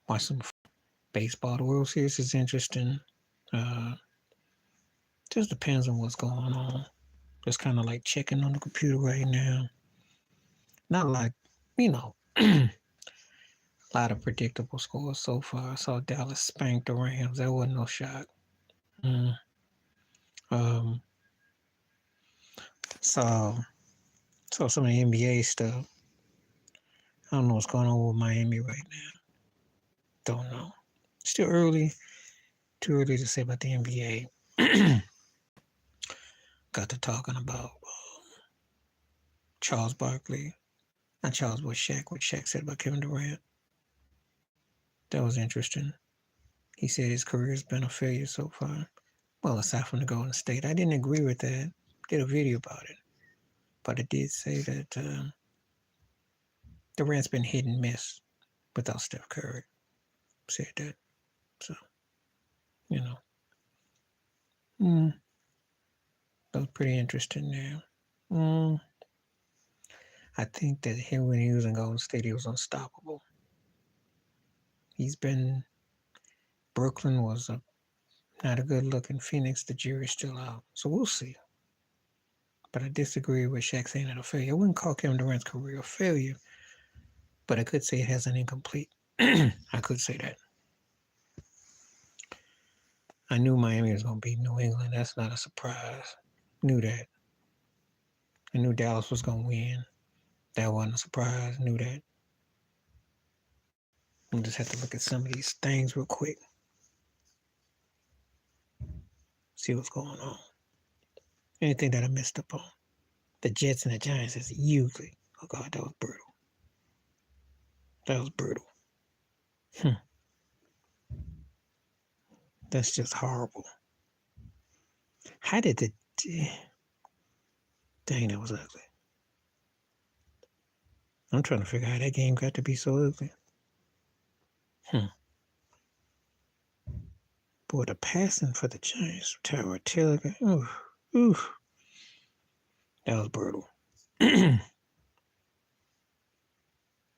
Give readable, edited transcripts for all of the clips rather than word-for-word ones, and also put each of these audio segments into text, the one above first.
Watch some baseball. The World Series is interesting. Uh, just depends on what's going on. Just kind of like checking on the computer right now. Not like, you know, a lot of predictable scores so far. I saw Dallas spank the Rams. That wasn't no shock. Mm. Um, saw saw some of the NBA stuff. I don't know what's going on with Miami right now. Don't know. Still early. Too early to say about the NBA. Got to talking about Charles Barkley. Not Charles, but Shaq. What Shaq said about Kevin Durant. That was interesting. He said his career has been a failure so far. Well, aside from the Golden State, I didn't agree with that. Did a video about it, but I did say that Durant's been hit and miss without Steph Curry. Said that, so you know, mm, that was pretty interesting there. Mm, I think that him when he was in Golden State, he was unstoppable. He's been Brooklyn was not a good look, in Phoenix, the jury's still out, so we'll see. But I disagree with Shaq saying it a failure. I wouldn't call Kevin Durant's career a failure, but I could say it has an incomplete. I could say that. I knew Miami was going to beat New England. That's not a surprise. Knew that. I knew Dallas was going to win. That wasn't a surprise. Knew that. We just have to look at some of these things real quick. See what's going on. Anything that I missed up on. The Jets and the Giants is usually. Oh God, that was brutal. That was brutal. Hmm. That's just horrible. How did the dang that was ugly? I'm trying to figure out how that game got to be so ugly. Hmm. Boy, the passing for the Giants, Tyra Taylor. Ooh, ooh, that was brutal.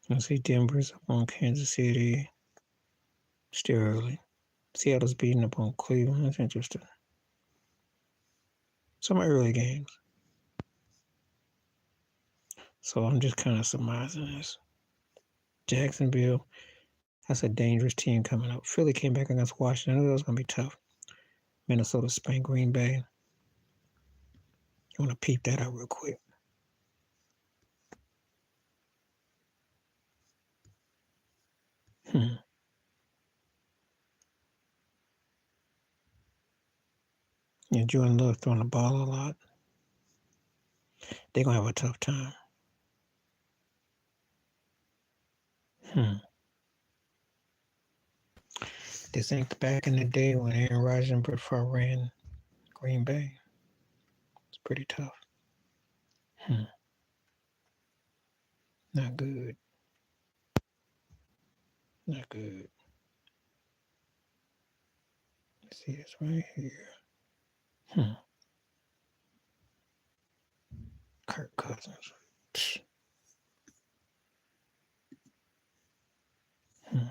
Let's see, Denver's up on Kansas City. Still early. Seattle's beating up on Cleveland. That's interesting. Some early games. So I'm just kind of surmising this. Jacksonville, that's a dangerous team coming up. Philly came back against Washington. I knew that was going to be tough. Minnesota spanked Green Bay. You want to peep that out real quick. Hmm. Yeah, Jordan Love throwing the ball a lot. They're going to have a tough time. Hmm. This ain't back in the day when Aaron Rodgers and Brett Favre ran Green Bay. It's pretty tough. Hmm. Not good. Not good. Let's see this right here. Hmm. Kirk Cousins. Psh. Hmm.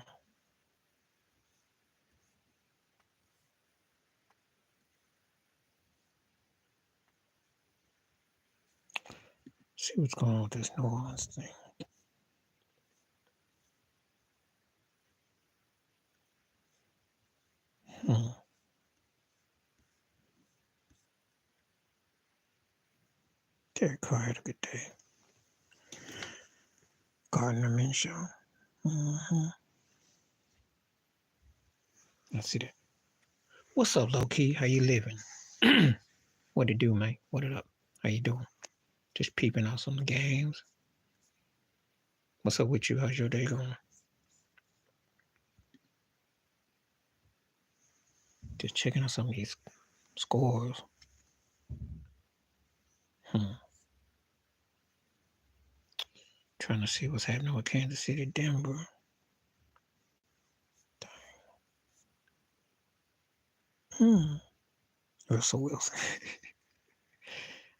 See what's going on with this New Orleans thing. Hmm. Derek Carr had a good day. Gardner Minshew. Mm-hmm. Let's see that. What's up, low key? How you living? What it do, man? What it up? How you doing? Just peeping out some games. What's up with you? How's your day going? Just checking out some of these scores. Hmm. Trying to see what's happening with Kansas City, Denver. Hmm. Russell Wilson.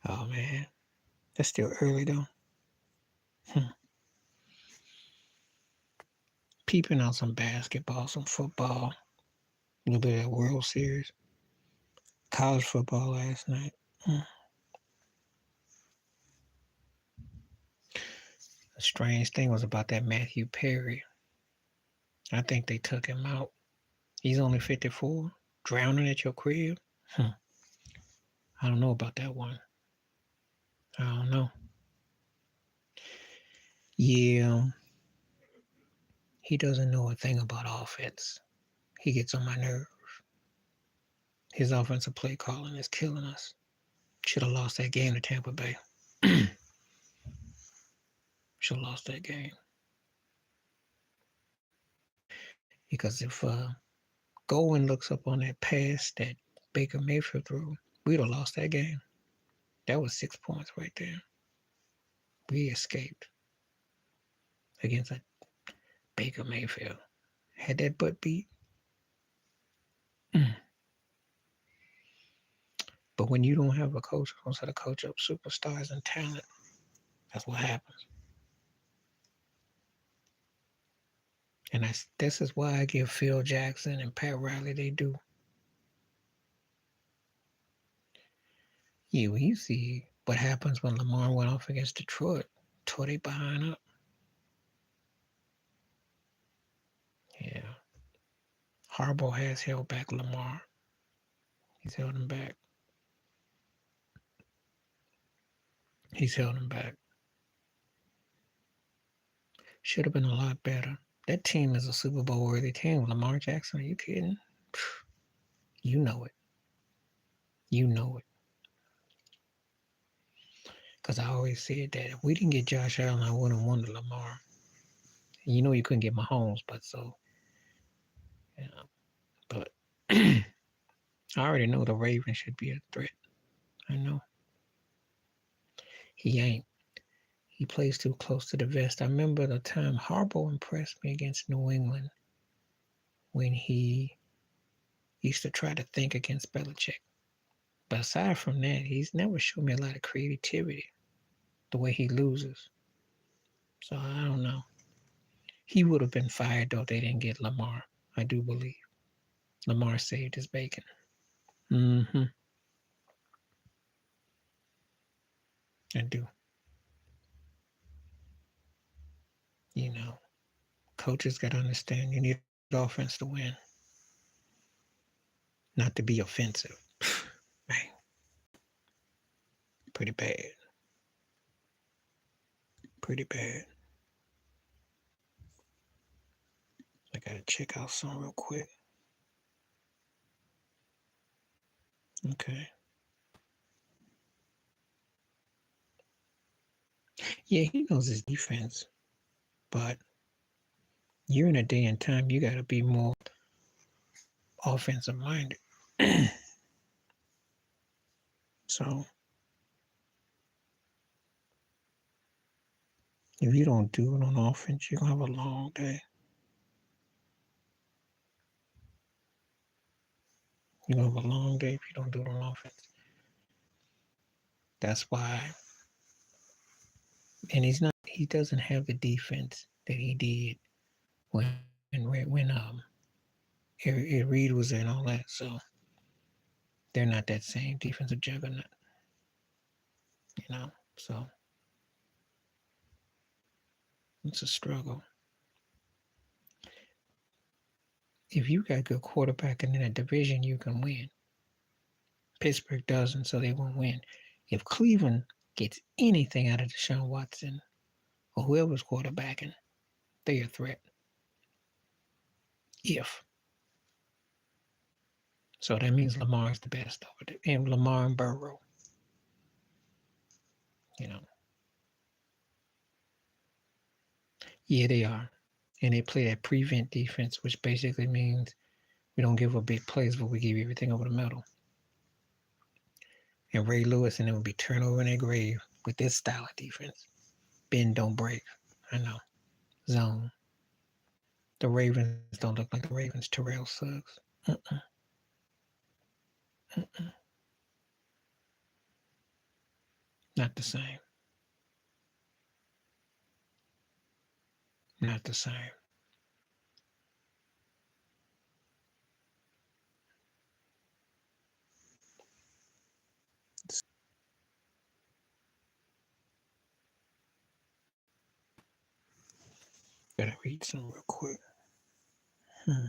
Oh man, that's still early though. Hmm. peeping out some basketball, some football, a little bit of World Series, college football last night. The strange thing was about that Matthew Perry. I think they took him out. He's only 54, drowning at your crib. I don't know about that one. I don't know. Yeah, he doesn't know a thing about offense. He gets on my nerves. His offensive play calling is killing us. Should have lost that game to Tampa Bay. Should have lost that game. Because if Goldwyn looks up on that pass that Baker Mayfield threw, we'd have lost that game. That was 6 points right there. We escaped against a Baker Mayfield. Had that butt beat. But when you don't have a coach who knows how to coach up superstars and talent, that's what happens. And this is why I give Phil Jackson and Pat Riley they do. Yeah, well, you see what happens when Lamar went off against Detroit. Tore they behind up. Yeah. Harbaugh has held back Lamar. He's held him back. He's held him back. Should have been a lot better. That team is a Super Bowl worthy team. Lamar Jackson, are you kidding? You know it. You know it. Because I always said that if we didn't get Josh Allen, I wouldn't have wanted Lamar. You know you couldn't get Mahomes, but so, you know. But I already know the Ravens should be a threat. I know. He ain't. He plays too close to the vest. I remember the time Harbaugh impressed me against New England when he used to try to think against Belichick. But aside from that, he's never shown me a lot of creativity the way he loses. So I don't know. He would have been fired though if they didn't get Lamar. I do believe. Lamar saved his bacon. I do. You know, coaches got to understand you need offense to win, not to be offensive. Man, pretty bad. Pretty bad. I got to check out some real quick. Okay. Yeah, he knows his defense, but you're in a day and time you got to be more offensive minded. So if you don't do it on offense, you're going to have a long day. You're going to have a long day if you don't do it on offense. That's why. And he doesn't have the defense that he did when Reed was there and all that. So they're not that same defensive juggernaut. You know, so it's a struggle. If you got good quarterback in a division, you can win. Pittsburgh doesn't, so they won't win. If Cleveland gets anything out of Deshaun Watson or whoever's quarterbacking, they're a threat. If. So that means Lamar's the best over there. And Lamar and Burrow. You know. Yeah, they are. And they play that prevent defense, which basically means we don't give up big plays, but we give everything over the middle. And Ray Lewis and it would be turnover in their grave with this style of defense. Bend, don't break. I know. Zone. The Ravens don't look like the Ravens. Terrell Suggs. Not the same. Not the same. Better read some real quick. Hmm.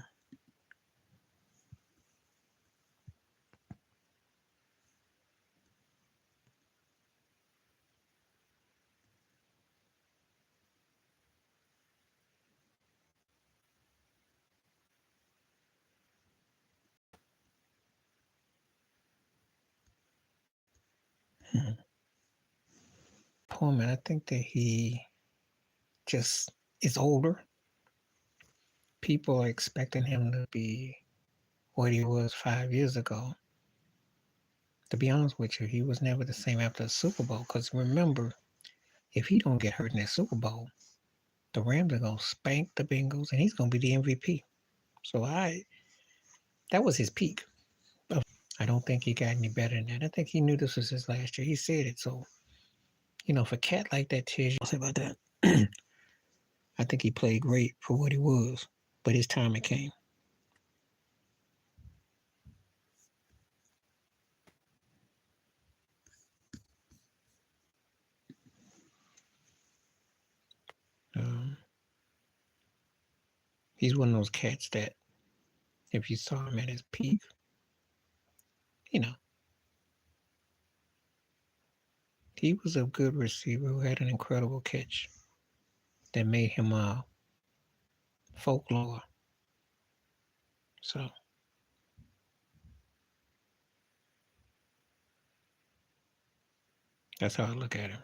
Hmm. Pullman, I think that he just is older. People are expecting him to be what he was 5 years ago. To be honest with you, he was never the same after the Super Bowl. Because remember, if he don't get hurt in that Super Bowl, the Rams are gonna spank the Bengals, and he's gonna be the MVP. So that was his peak. I don't think he got any better than that. I think he knew this was his last year. He said it. So for a cat like that, Tish, I'll say about that. I think he played great for what he was, but his time it came. Um, he's one of those cats that if you saw him at his peak, you know, he was a good receiver who had an incredible catch that made him folklore. So that's how I look at him.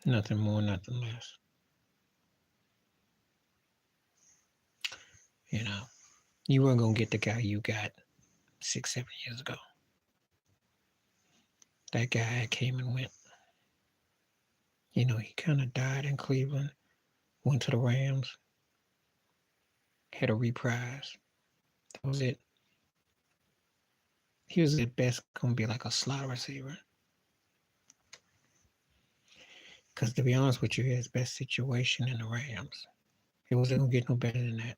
Nothing more, nothing less. You know, you weren't gonna get the guy you got 6, 7 years ago. That guy came and went. He kind of died in Cleveland, went to the Rams, had a reprise. That was it. He was at best gonna be like a slot receiver. Because to be honest with you, his best situation in the Rams. He wasn't gonna get no better than that.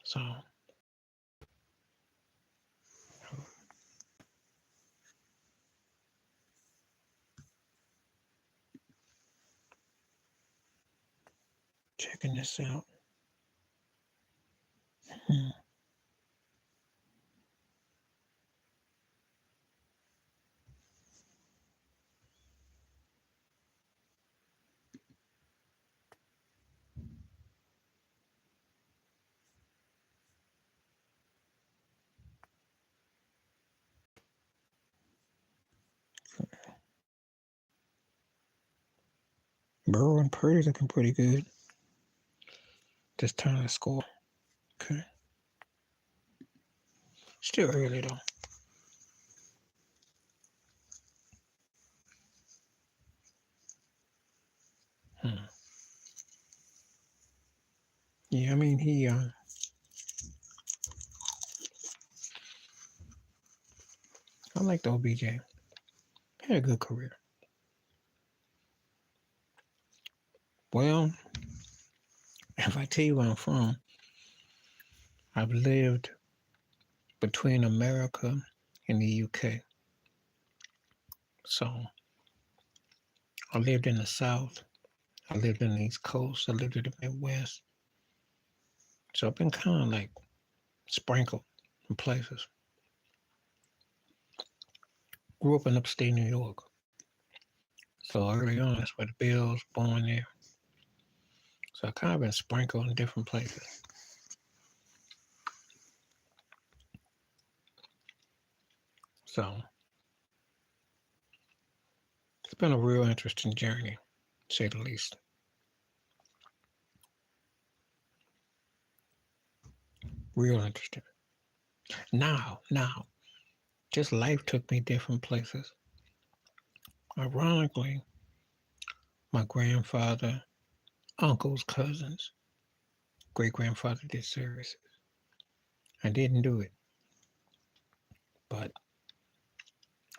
So checking this out. Hmm. Burrow and Purdy looking pretty good. Just trying to score. Okay. Still early though. Hmm. Yeah, I mean I liked OBJ. He had a good career. Well, if I tell you where I'm from, I've lived between America and the UK. So I lived in the South. I lived in the East Coast. I lived in the Midwest. So I've been kind of like sprinkled in places. Grew up in upstate New York. So early on, that's where the Bills born there. So I kind of been sprinkled in different places. So it's been a real interesting journey, to say the least. Real interesting. Now, just life took me different places. Ironically, my grandfather, uncles, cousins, great grandfather did services. I didn't do it, but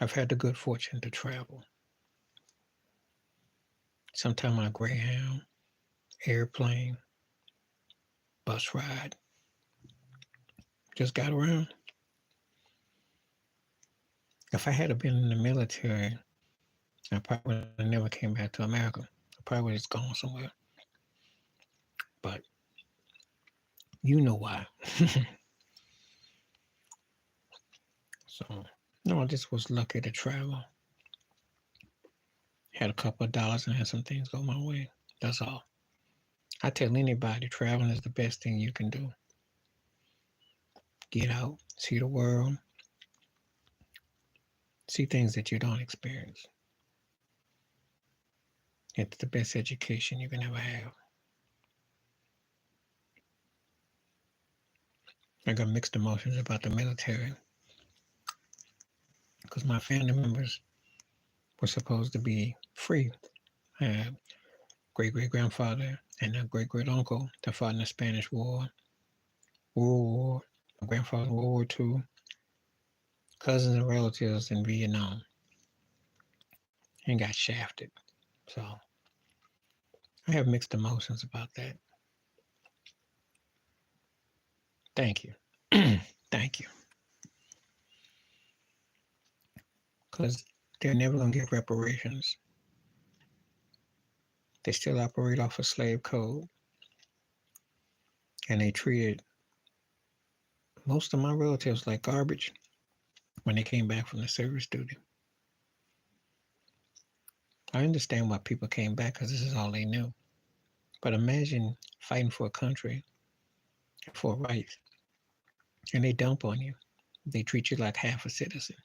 I've had the good fortune to travel. Sometimes on a Greyhound, airplane, bus ride. Just got around. If I had been in the military, I probably would have never came back to America. I probably would have just gone somewhere. But you know why. So, no, I just was lucky to travel. Had a couple of dollars and had some things go my way. That's all. I tell anybody traveling is the best thing you can do. Get out, see the world, see things that you don't experience. It's the best education you can ever have. I got mixed emotions about the military because my family members were supposed to be free. I had great-great-grandfather and a great-great-uncle that fought in the Spanish War, World War, my grandfather in World War II, cousins and relatives in Vietnam, and got shafted. So I have mixed emotions about that. Thank you. Thank you. Because they're never going to get reparations. They still operate off a slave code. And they treated most of my relatives like garbage when they came back from the service duty. I understand why people came back because this is all they knew. But imagine fighting for a country, for rights, and they dump on you. They treat you like half a citizen.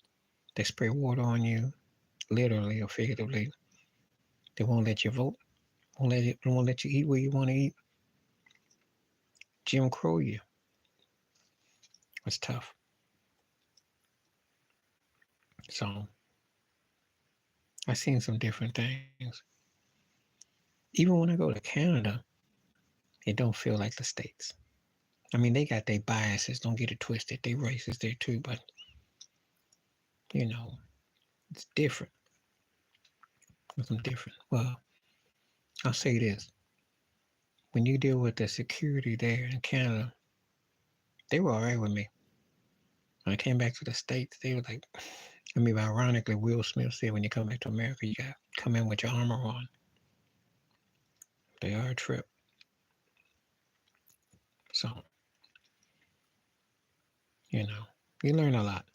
They spray water on you, literally or figuratively. They won't let you vote. They won't let you eat where you want to eat. Jim Crow you. It's tough. So I've seen some different things. Even when I go to Canada, it don't feel like the States. I mean, they got their biases. Don't get it twisted. They racist there too, but you know, it's different. It's different. Well, I'll say this. When you deal with the security there in Canada, they were all right with me. When I came back to the States, they were like, I mean, ironically, Will Smith said, when you come back to America, you got to come in with your armor on. They are a trip. So, you know, you learn a lot.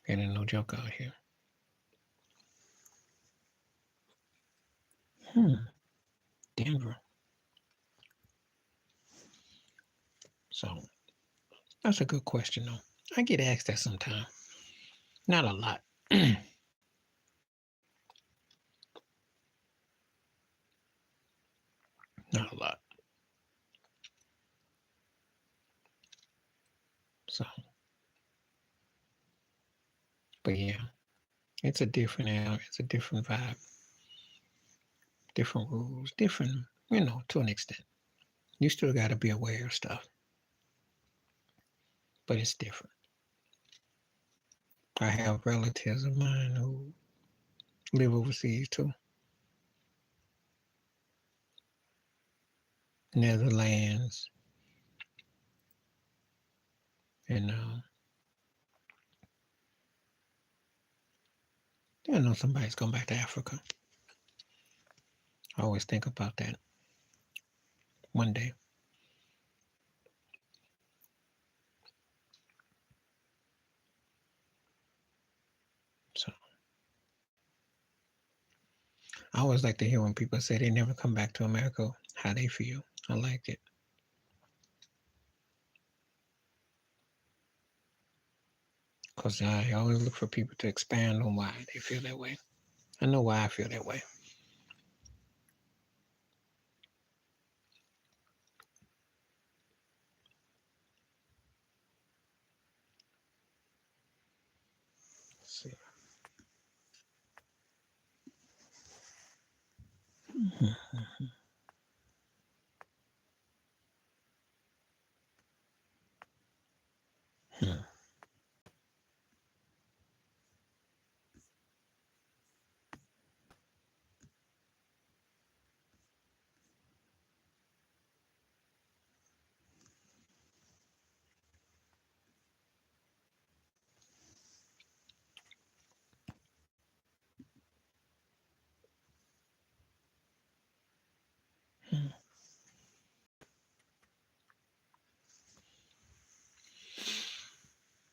And there's no joke out here. Denver. So, that's a good question, though. I get asked that sometimes. Not a lot. Not a lot. So, but yeah, it's a different era. It's a different vibe. Different rules. Different, to an extent. You still got to be aware of stuff. But it's different. I have relatives of mine who live overseas too. Netherlands. And I know somebody's going back to Africa. I always think about that one day. So I always like to hear when people say they never come back to America, how they feel. I like it. Because I always look for people to expand on why they feel that way. I know why I feel that way. Let's see.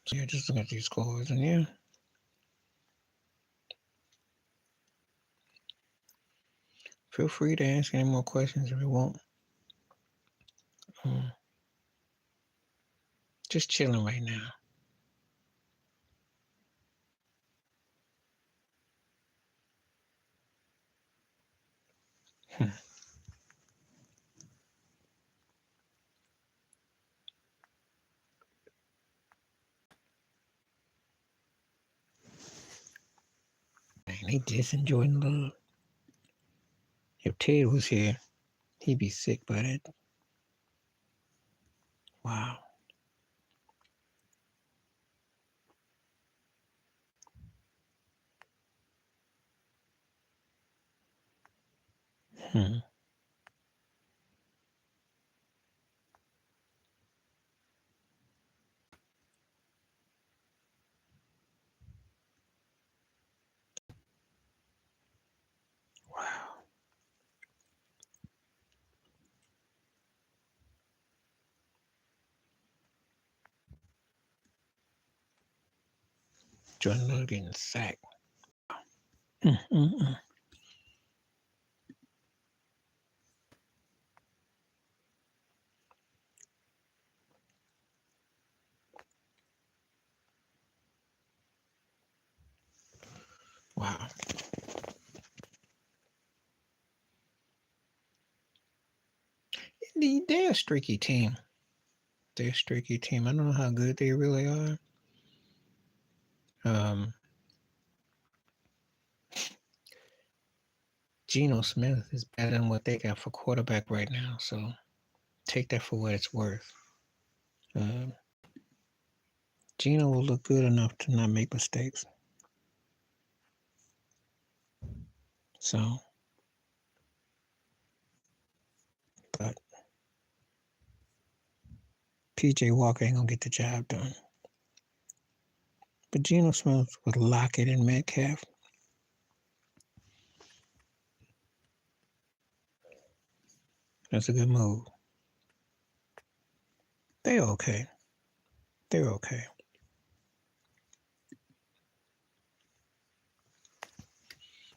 So yeah, just look at these scores, and yeah. Feel free to ask any more questions if you want. Just chilling right now. Man, they just enjoying love. If Ted was here, he'd be sick by that. Wow. Hmm. Wow. Jordan Love getting sacked. Mm-mm-mm. Wow. They're a streaky team. They're a streaky team. I don't know how good they really are. Geno Smith is better than what they got for quarterback right now. So take that for what it's worth. Um, Geno will look good enough to not make mistakes. So, but PJ Walker ain't gonna get the job done. But Geno Smith with Lockett and Metcalf, that's a good move. They're okay. They're okay.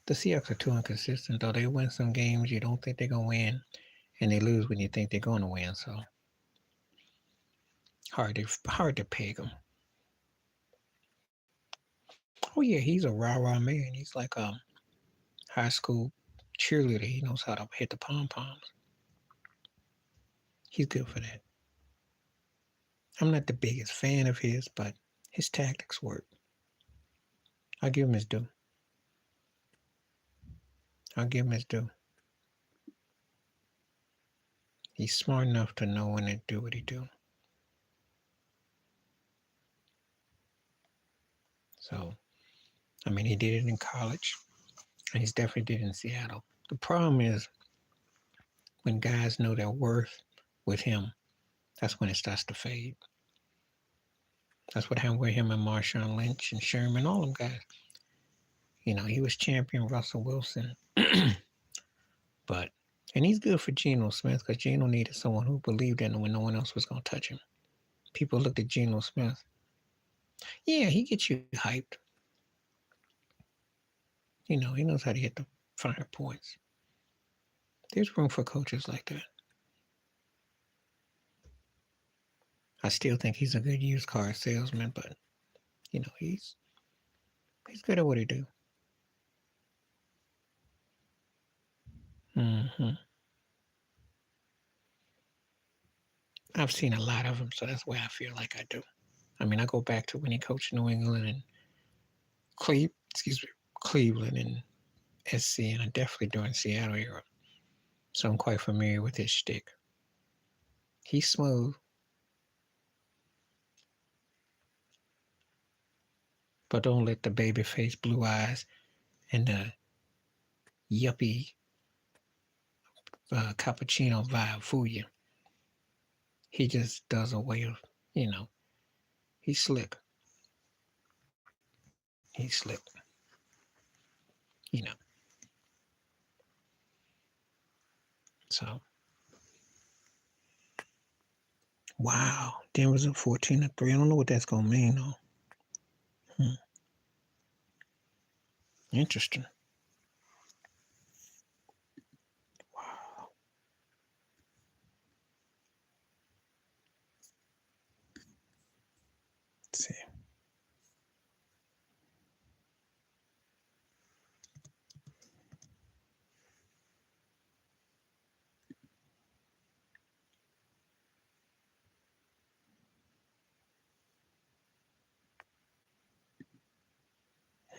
The Seahawks are too inconsistent, though. They win some games you don't think they're gonna win, and they lose when you think they're gonna win. So hard to peg them. Oh yeah, he's a rah man. He's like a high school cheerleader. He knows how to hit the pom poms. He's good for that. I'm not the biggest fan of his, but his tactics work. I'll give him his due. I'll give him his due. He's smart enough to know when to do what he do. So, I mean, he did it in college, and he's definitely did it in Seattle. The problem is when guys know their worth with him, that's when it starts to fade. That's what happened with him and Marshawn Lynch and Sherman, all them guys. You know, he was champion Russell Wilson, but and he's good for Geno Smith because Geno needed someone who believed in him when no one else was going to touch him. People looked at Geno Smith. Yeah, he gets you hyped. You know, he knows how to hit the finer points. There's room for coaches like that. I still think he's a good used car salesman, but you know, he's good at what he do. Mm-hmm. I've seen a lot of them, so that's why I feel like I do. I mean, I go back to when he coached New England and Cleveland and SC, and I definitely during Seattle era. So I'm quite familiar with his shtick. He's smooth, but don't let the baby face, blue eyes, and the yuppie cappuccino vibe fool you. He just does a way of, you know, he's slick. He's slick. You know. So, wow. Denver's up 14-3. I don't know what that's going to mean, though. Hmm. Interesting. Wow. Let's see.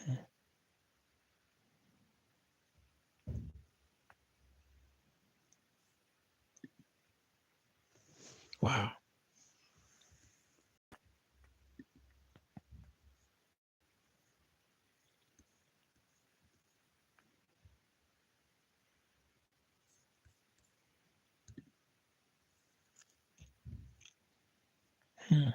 Hmm. Wow. Hmm.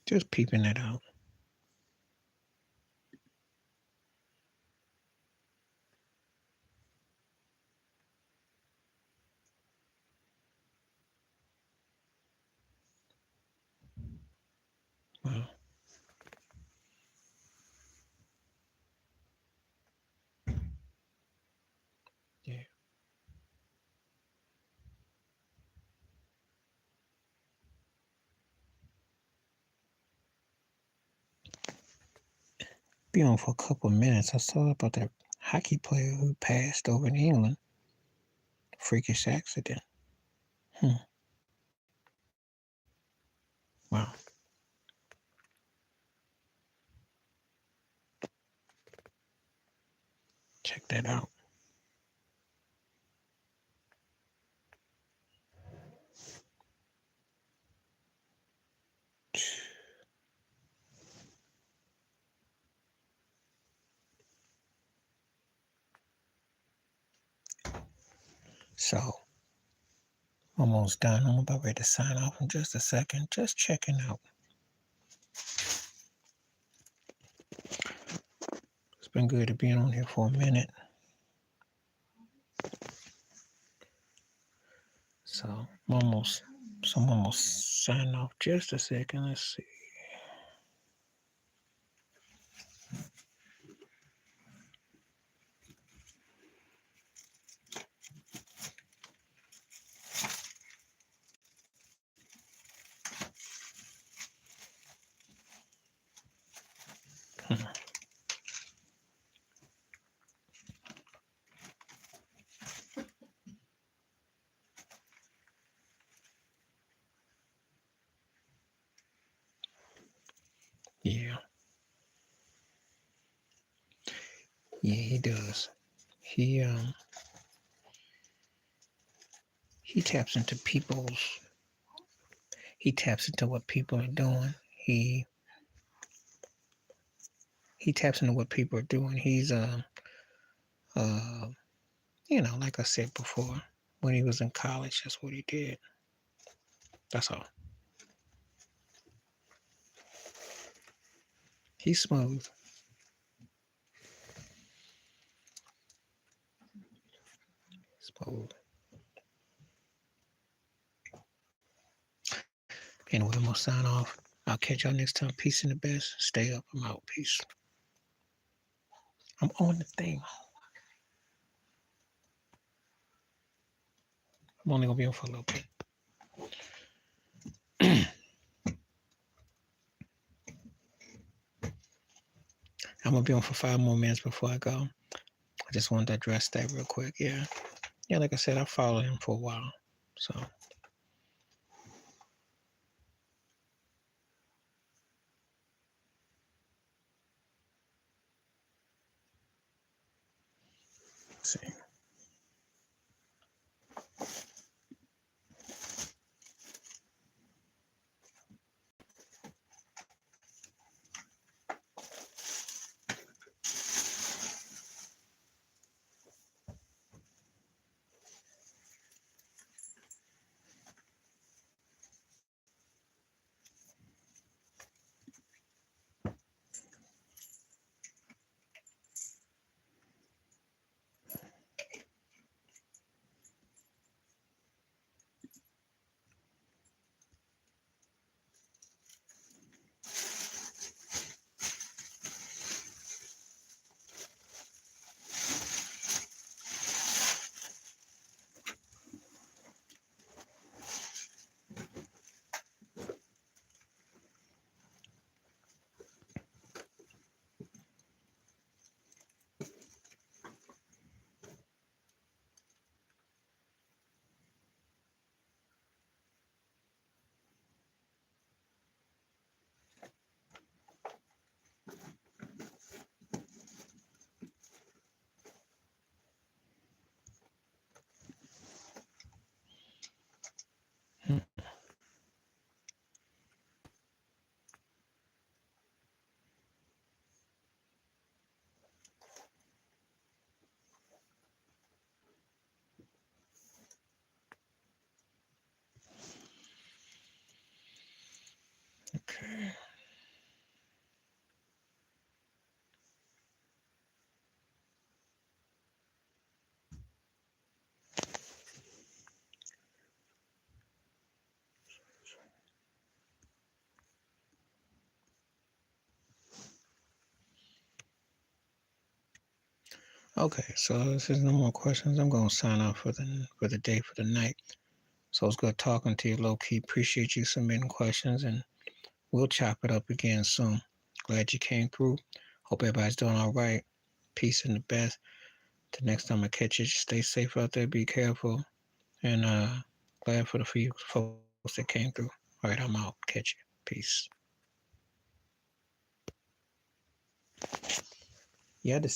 Just peeping it out. Wow. Yeah. Be on for a couple of minutes. I saw about that hockey player who passed over in England. Freakish accident. Hmm. Wow. Check that out. So, almost done. I'm about ready to sign off in just a second. Just checking out. It's been good to be on here for a minute. So, I'm almost signing off just a second. Let's see. Hmm. Yeah. Yeah, he does. He he taps into people's he taps into what people are doing. He taps into what people are doing. He's uh like I said before, when he was in college, that's what he did. That's all. He's smooth. Smooth. Anyway, I'm gonna sign off. I'll catch y'all next time. Peace and the best. Stay up. I'm out. Peace. I'm on the thing. I'm only gonna be on for a little bit. I'm gonna be on for 5 more minutes before I go. I just wanted to address that real quick. Yeah. Yeah, like I said, I followed him for a while. So let's see. Okay. Okay, so if there's no more questions, I'm gonna sign off for the day, for the night. So it's good talking to you, low key. Appreciate you submitting questions, and we'll chop it up again soon. Glad you came through. Hope everybody's doing all right. Peace and the best. Till next time I catch you, stay safe out there. Be careful, and glad for the few folks that came through. All right, I'm out. Catch you. Peace. Yeah, this